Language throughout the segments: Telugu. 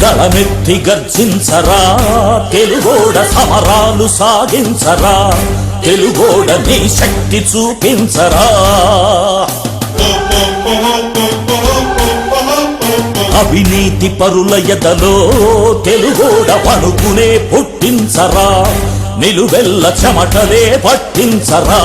గళమెత్తి గర్జించరా తెలుగోడ సమరాలు సాగించరా తెలుగోడ నీ శక్తి చూపించరా అవినీతి పరుల ఎదలో తెలుగోడ వణుకునే పుట్టించరా నిలువెల్ల చెమటలే పట్టించరా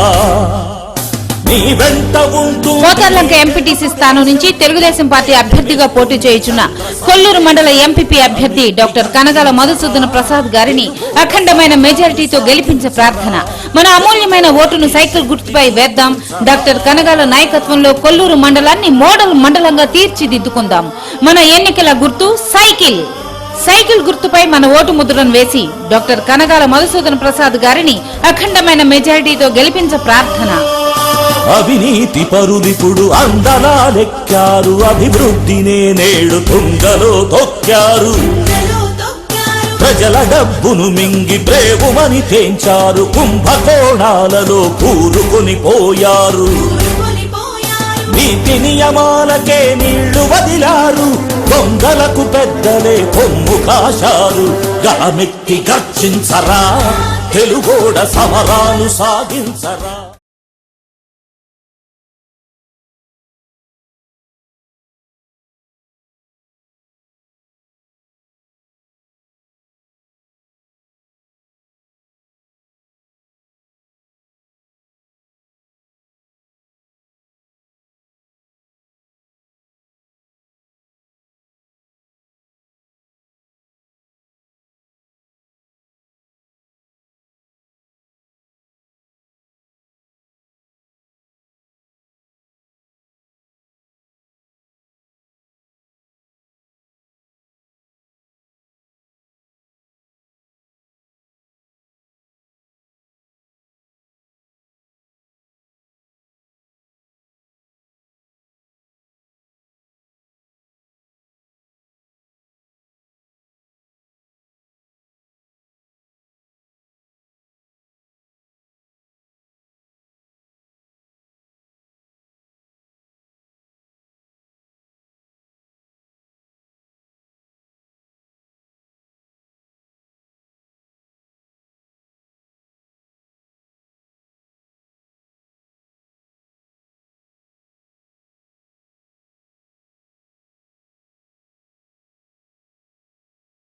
మోతర్లంక ఎంపీటీసీ స్థానం నుంచి తెలుగుదేశం పార్టీ అభ్యర్థిగా పోటీ చేయుచున్న కొల్లూరు మండల ఎంపీపీ అభ్యర్థి డాక్టర్ కనగాల మధుసూదన ప్రసాద్ గారిని అఖండమైన మెజారిటీతో గెలిపించే ప్రార్థన. మన అమూల్యమైన ఓటును సైకిల్ గుర్తుపై వేద్దాం. డాక్టర్ కనగాల నాయకత్వంలో కొల్లూరు మండలాన్ని మోడల్ మండలంగా తీర్చిదిద్దుకుందాం. మన ఎన్నికల గుర్తు సైకిల్. సైకిల్ గుర్తుపై మన ఓటు ముద్రను వేసి డాక్టర్ కనగాల మధుసూదన ప్రసాద్ గారిని అఖండమైన మెజారిటీతో గెలిపించే ప్రార్థన. అవినీతి పరులిపుడు అందలాలెక్కారు అభివృద్ధినే నేడు తుంగలో తొక్కారు ప్రజల డబ్బును మింగి ప్రేమని తేంచారు కుంభకోణాలలో కూరుకొని పోయారు నీతి నియమాలకే నీళ్లు వదిలారు దొంగలకు పెద్దలే కొమ్ము కాశారు గళమెత్తి గర్జించరా తెలుగోడ సమరాలు సాగించరా